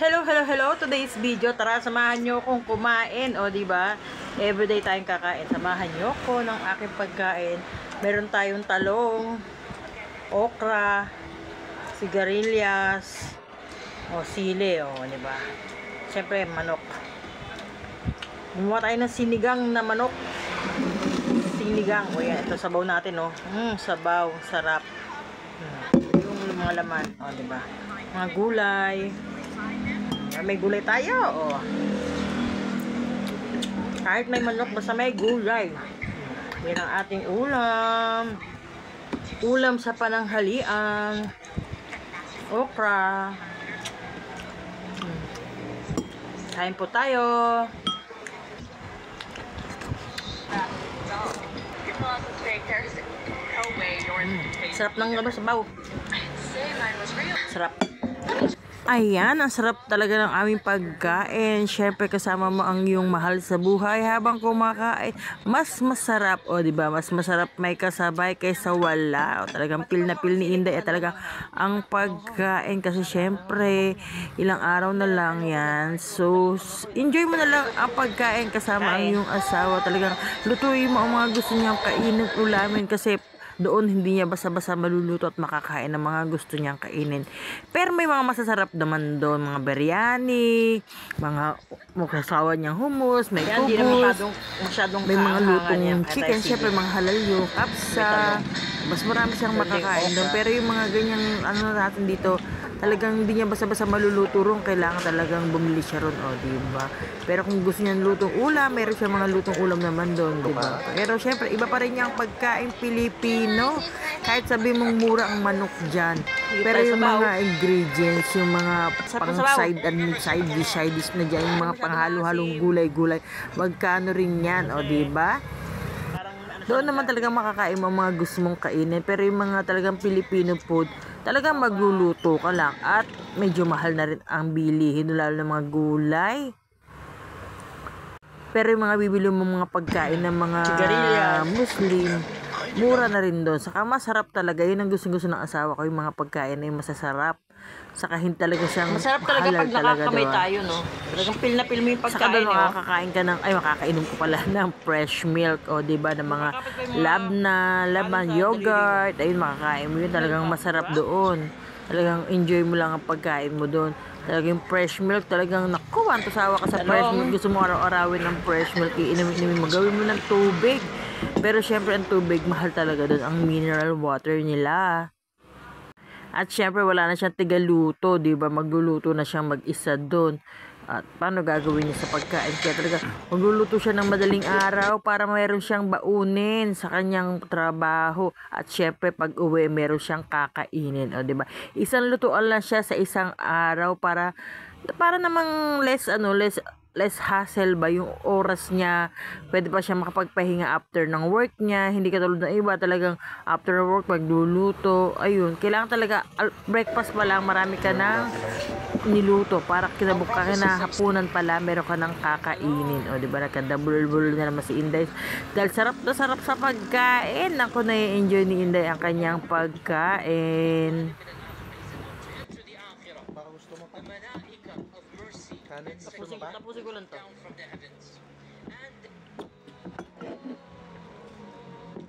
Hello. Today's video, tara samahan niyo akong kumain, o di ba? Everyday tayong kakain. Samahan niyo ako ng aking pagkain. Meron tayong talong, okra, sigarilyas, o sili, o di ba? Siyempre manok. Gumawa tayo ng sinigang na manok. Sinigang, o yan, ito sabaw natin, o. Sabaw, sarap. Yung mga laman, o di ba? Mga gulay. May gulay tayo, oh. Kahit may manok, basta may gulay. Yan ang ating ulam. Ulam sa pananghalian. Okra. Kain po tayo. Sarap ng sabaw. Sarap. Ayan, ang sarap talaga ng aming pagkain. Siyempre kasama mo ang iyong mahal sa buhay habang kumakain. Mas masarap, o diba? Mas masarap may kasabay kaysa wala. O, talagang pil na pil ni Inday at talaga ang pagkain kasi siyempre ilang araw na lang yan. So, enjoy mo na lang ang pagkain kasama ang iyong asawa. Talagang lutuin mo ang mga gusto niyang kainin, ulamin kasi doon hindi niya basa-basa maluluto at makakain ng mga gusto niyang kainin. Pero may mga masasarap naman doon, mga biryani, mga kasawa niyang hummus, may kubus, may mga lutong chicken, syempre mga halal yung kapsa. Mas marami siyang makakain doon. Pero yung mga ganyang ano natin dito, talagang hindi niya basta-basta maluluto ron, kailangan talagang bumili siya ron, o diba? Pero kung gusto niya lutong ulam, meron siya mga lutong ulam naman doon, diba? Pero syempre, iba pa rin niyang pagkain Pilipino. Kahit sabi mong mura ang manok dyan. Pero yung mga ingredients, yung mga pang side dish na dyan, yung mga panghalo-halong gulay-gulay, magkano rin yan, o diba? Doon naman talagang makakain mo mga gusto mong kainin. Pero yung mga talagang Filipino food, talagang magluluto ka lang. At medyo mahal na rin ang bilihin, lalo ng mga gulay. Pero yung mga bibili mo mga pagkain ng mga Muslim, mura na rin doon. Saka masarap talaga. Yun ang gusto-gusto ng asawa ko, yung mga pagkain na yung masasarap. Saka hindi talaga siyang masarap talaga pag nakakamay tayo, no? Talagang pil na pil mo yung pagkain. Saka doon makakakain ka ng, makakainom ko pala ng fresh milk, o diba, ng mga laban, yogurt, ayun, makakain mo yun. Talagang masarap doon. Talagang enjoy mo lang ang pagkain mo doon. Talagang fresh milk, talagang naku, antosawa ka sa fresh milk. Gusto mo araw-arawin ng fresh milk, iinom mo, gawin mo ng tubig. Pero syempre ang tubig, mahal talaga doon, ang mineral water nila. At syempre wala na siyang tigaluto, di ba? Magluluto na siyang mag-isa doon. At paano gagawin niya sa pagkain? Kaya talaga magluluto siya ng madaling araw para mayroon siyang baunin sa kanyang trabaho. At syempre pag uwi meron siyang kakainin, o di ba? Isang lutuan lang siya sa isang araw para namang less hassle ba yung oras niya. Pwede pa siya makapagpahinga after ng work niya. Hindi katulad ng iba, talagang after work magluluto. Ayun, kailangan talaga breakfast pa lang marami ka nang niluto para kinahaponan pala meron ka nang kakainin. O diba, nagkadabulol na naman si Inday dahil sarap na sarap sa pagkain. Ako na-enjoy ni Inday ang kanyang pagkain. Tapusin ko lang to.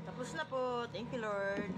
Tapos na po. Thank you, Lord.